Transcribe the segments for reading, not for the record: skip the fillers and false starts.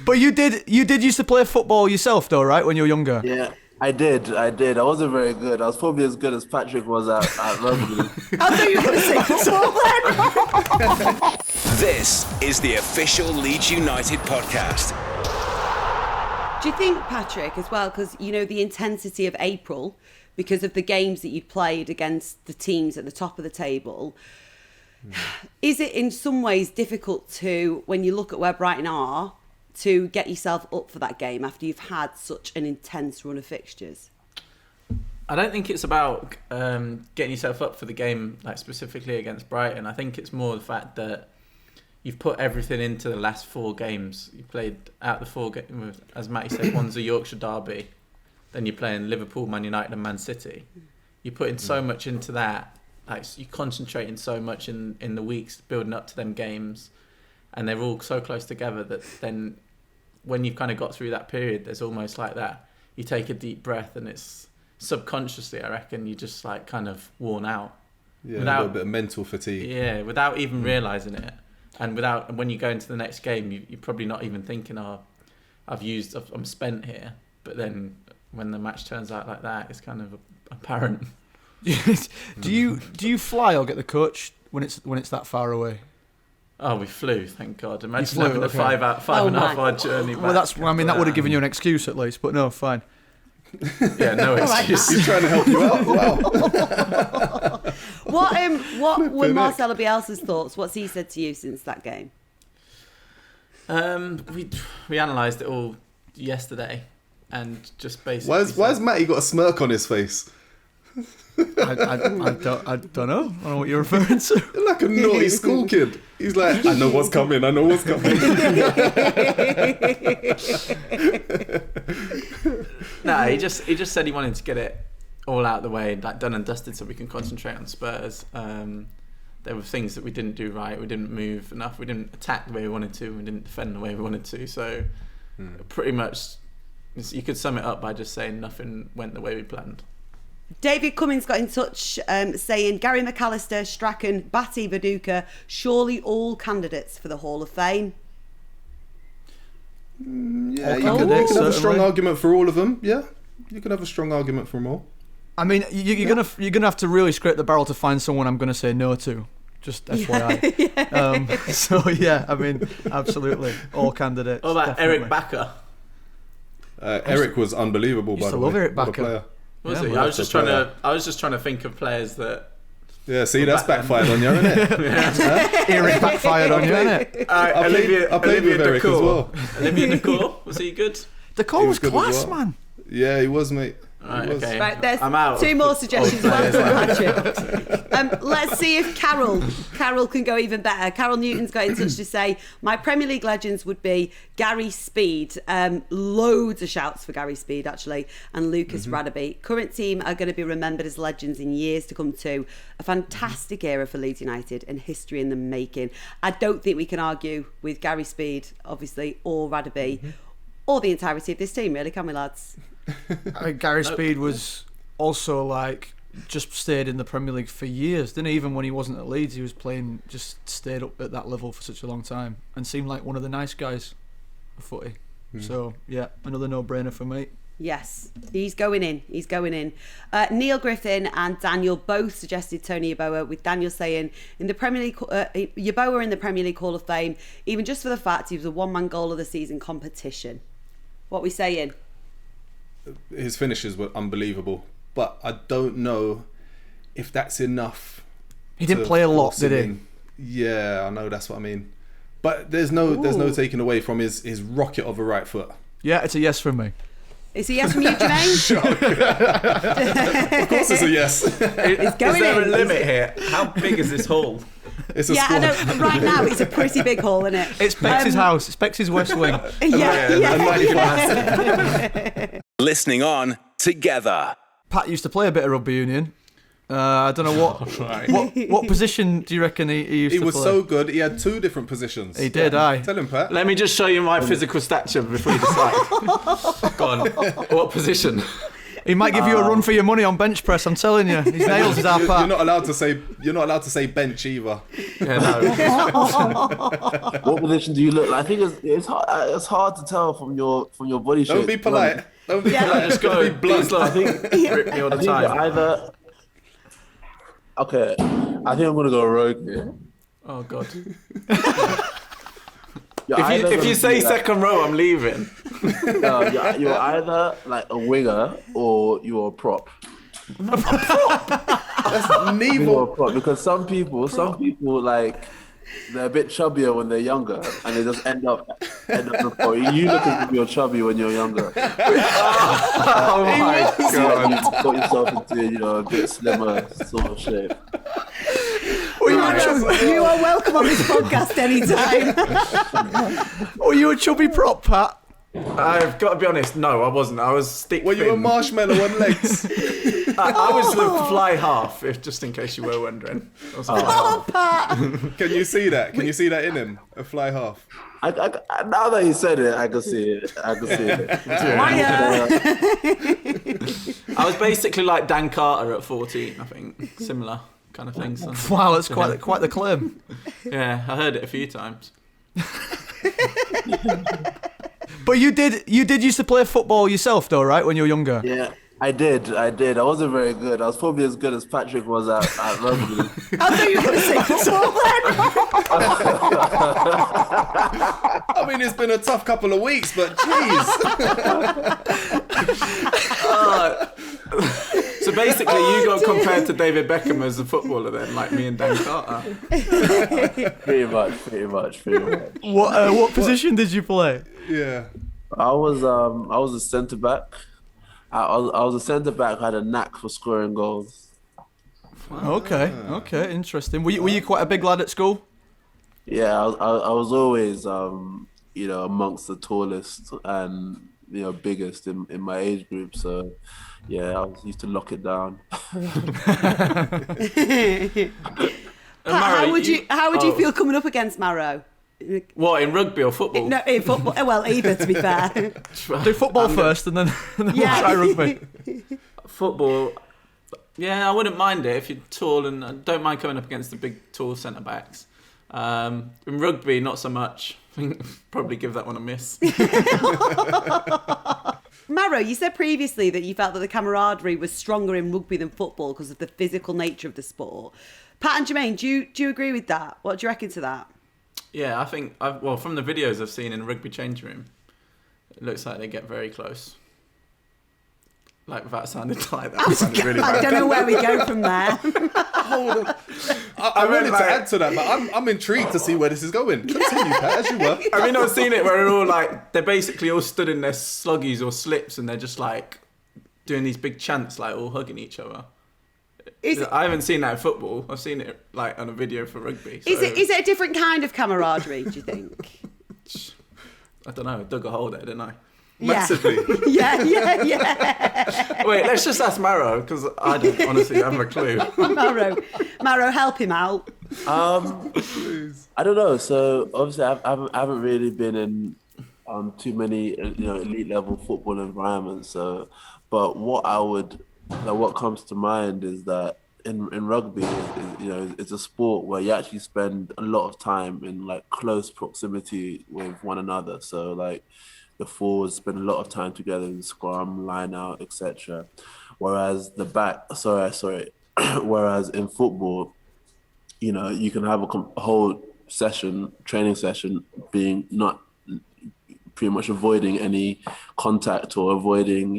But you did used to play football yourself, though, right? When you were younger. Yeah, I did. I wasn't very good. I was probably as good as Patrick was at rugby. I thought you were going to say football then. This is the official Leeds United podcast. Do you think, Patrick, as well, because, you know, the intensity of April, because of the games that you played against the teams at the top of the table, is it in some ways difficult to, when you look at where Brighton are, to get yourself up for that game after you've had such an intense run of fixtures? I don't think it's about getting yourself up for the game, like specifically against Brighton. I think it's more the fact that you've put everything into the last 4 games. You played out the 4 games, as Matty said, one's a Yorkshire derby. Then you're playing Liverpool, Man United and Man City. You're putting so much into that. Like, you're concentrating so much in the weeks building up to them games. And they're all so close together that then when you've kind of got through that period, there's almost like that. You take a deep breath and it's subconsciously, I reckon, you're just like kind of worn out. Yeah, a little bit of mental fatigue. Yeah, without even realising it. And when you go into the next game, you're probably not even thinking, I'm spent here. But then when the match turns out like that, it's kind of apparent. Do you fly or get the coach when it's that far away? Oh, we flew, thank God. Imagine having a 5.5-hour journey back. Well, that would have given you an excuse at least, but no, fine. Yeah, no excuse. He's trying to help you out. Wow. What were Marcelo Bielsa's thoughts? What's he said to you since that game? We analysed it all yesterday, and just basically. Why's Matty got a smirk on his face? I don't know. I don't know what you're referring to. You're like a naughty school kid. He's like, I know what's coming. No, he just said he wanted to get it all out of the way, like done and dusted, so we can concentrate on Spurs. There were things that we didn't do right. We didn't move enough. We didn't attack the way we wanted to. We didn't defend the way we wanted to. So pretty much, you could sum it up by just saying nothing went the way we planned. David Cummins got in touch saying Gary McAllister, Strachan, Batty, Viduka, surely all candidates for the Hall of Fame. Yeah, you can have a strong argument for all of them. Yeah, you can have a strong argument for them all. I mean, you're gonna have to really scrape the barrel to find someone I'm gonna say no to. Just FYI. So yeah, I mean, absolutely, all candidates. What about definitely. Eric Backer? Eric was unbelievable. By the way, love Eric what a Backer. player. Was he? I was just trying to think of players that. Yeah, see, that's backfired on you, isn't it? Yeah. Eric backfired on you, isn't it? I played with Eric as well. Olivia Decor, was he good? Decor was good class, as well. man. Yeah, he was, mate. Right, okay. Right, there's I'm out 2 more suggestions. Well done, players. Patrick. Let's see if Carol can go even better. Carol Newton's got in touch to say, my Premier League legends would be Gary Speed. Loads of shouts for Gary Speed, actually, and Lucas Radaby. Current team are going to be remembered as legends in years to come too. A fantastic era for Leeds United and history in the making. I don't think we can argue with Gary Speed, obviously, or Radaby, or the entirety of this team, really, can we, lads? Gary Speed was also just stayed in the Premier League for years, didn't he? Even when he wasn't at Leeds, he was playing, just stayed up at that level for such a long time and seemed like one of the nice guys of footy. So yeah, another no-brainer for me. Yes, he's going in. Neil Griffin and Daniel both suggested Tony Yeboah, with Daniel saying in the Premier League, Yeboah in the Premier League Hall of Fame, even just for the fact he was a one-man goal of the season competition. What are we saying? His finishes were unbelievable, but I don't know if that's enough. He didn't play a lot, did he? Yeah, I know, that's what I mean. But there's no taking away from his rocket of a right foot. Yeah, it's a yes from me. It's a yes from you, Jermaine? Of course it's a yes. It's going Is there in. a limit here? How big is this hall? It's a Yeah, I squad. know. Right now, it's a pretty big hall, isn't it? It's Bex's house. It's Bex's West Wing. Yeah. Listening on together. Pat used to play a bit of rugby union. I don't know what position do you reckon he used to play? He was so good. He had 2 different positions. He did, aye. Tell him, Pat. Let me just show you my physical stature before you decide. Go on. What position? He might give you a run for your money on bench press. I'm telling you, his nails is our part. You're not allowed to say bench either. Yeah, no. What position do you look like? I think it's hard to tell from your body shape. Don't be polite. Don't be polite. Just go. Be blunt. I think Rip me all the I think you're time. either. Okay, I think I'm gonna go rogue here. Oh God. You're If you say second row, I'm leaving. no, you're either like a winger or you're a prop. That's You're a neither. prop because some people like they're a bit chubbier when they're younger and they just end up the prop. You look as if you're chubby when you're younger. Oh my God. You got yourself into a bit slimmer sort of shape. You are welcome on this podcast anytime. Were you a chubby prop, Pat? I've got to be honest. No, I wasn't. I was stick. Were you a thin. marshmallow on legs? I was the fly half, if just in case you were wondering. I was a fly half. Oh, Pat. Can you see that? Can you see that in him? A fly half. I now that you said it, I can see it. I was basically like Dan Carter at 14. I think similar kind of thing. So. Wow, that's quite the claim. Yeah, I heard it a few times. But you did used to play football yourself, though, right? When you were younger. Yeah, I did. I wasn't very good. I was probably as good as Patrick was at rugby. I thought you were going to say football then. I mean, it's been a tough couple of weeks, but jeez. So basically, you got compared to David Beckham as a footballer, then, like me and Dan Carter. Pretty much. What position did you play? Yeah. I was a centre back. I was a centre back. Had a knack for scoring goals. Okay, interesting. Were you quite a big lad at school? Yeah, I was always amongst the tallest and biggest in my age group. So yeah, I used to lock it down. How would you feel coming up against Maro? What, in rugby or football? No, in football. Well, either, to be fair. Do football first, and then we'll try rugby. Football, yeah, I wouldn't mind it if you're tall, and I don't mind coming up against the big, tall centre backs. In rugby, not so much. I think probably give that one a miss. Maro, you said previously that you felt that the camaraderie was stronger in rugby than football because of the physical nature of the sport. Pat and Jermaine, do you agree with that? What do you reckon to that? Yeah, I think, from the videos I've seen in rugby change room, it looks like they get very close. Like, that sounded like that. Sounded really I bad. don't know where we go from there. Hold on. I wanted to add to that, but I'm intrigued to see where this is going. Continue, Pat, as you were. Have you not seen it where they're all like, they're basically all stood in their sluggies or slips and they're just like doing these big chants, like all hugging each other? I haven't seen that in football. I've seen it like on a video for rugby. So. Is it a different kind of camaraderie, do you think? I don't know. I dug a hole there, didn't I? Massively. Yeah. Wait, let's just ask Maro, because I don't honestly have a clue. Maro, help him out. I don't know. So obviously, I haven't really been in too many elite level football environments. So, but what comes to mind is that in rugby, it's a sport where you actually spend a lot of time in like close proximity with one another. So like the forwards spend a lot of time together in scrum, line out, etc. Whereas whereas in football, you can have a whole training session being not pretty much avoiding any contact or avoiding,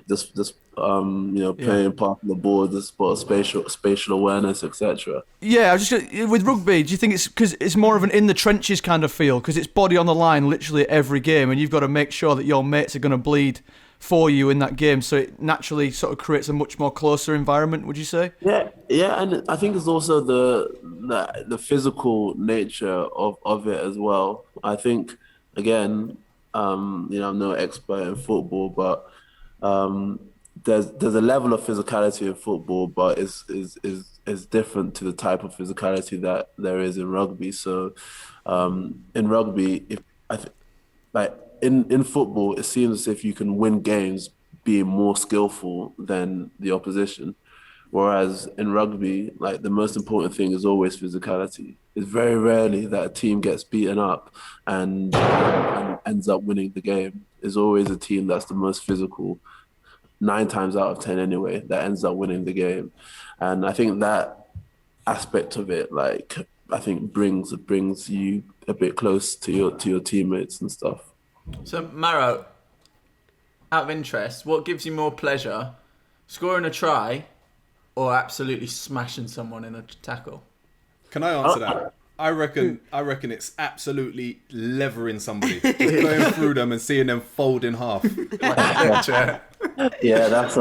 just playing part of the board, the sport, spatial awareness, etc. Yeah, I was just with rugby. Do you think it's because it's more of an in the trenches kind of feel? Because it's body on the line, literally every game, and you've got to make sure that your mates are going to bleed for you in that game. So it naturally sort of creates a much more closer environment. Would you say? Yeah, and I think it's also the physical nature of it as well. I think again, I'm no expert in football, but there's a level of physicality in football, but is different to the type of physicality that there is in rugby. So in rugby, in football, it seems as if you can win games being more skillful than the opposition. Whereas in rugby, like the most important thing is always physicality. It's very rarely that a team gets beaten up and ends up winning the game. It's always a team that's the most physical, 9 times out of 10 anyway, that ends up winning the game. And I think that aspect of it, like, I think brings you a bit close to your teammates and stuff. So Maro, out of interest, what gives you more pleasure, scoring a try or absolutely smashing someone in a tackle? Can I answer that? I reckon it's absolutely levering somebody, just going through them and seeing them fold in half. Yeah, that's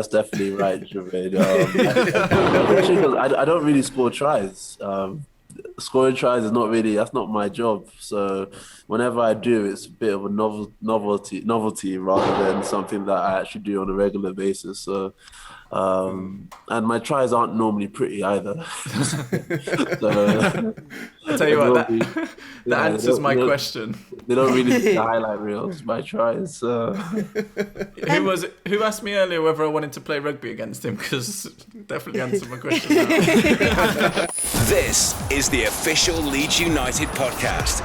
definitely right, Jermaine. Especially because I don't really score tries. Scoring tries is that's not my job. So whenever I do, it's a bit of a novelty rather than something that I actually do on a regular basis. So. And my tries aren't normally pretty either. So, I'll tell you what, that answers my question. They don't really see the highlight reels, my tries. So. Who asked me earlier whether I wanted to play rugby against him? Because definitely answered my question now. This is the official Leeds United podcast.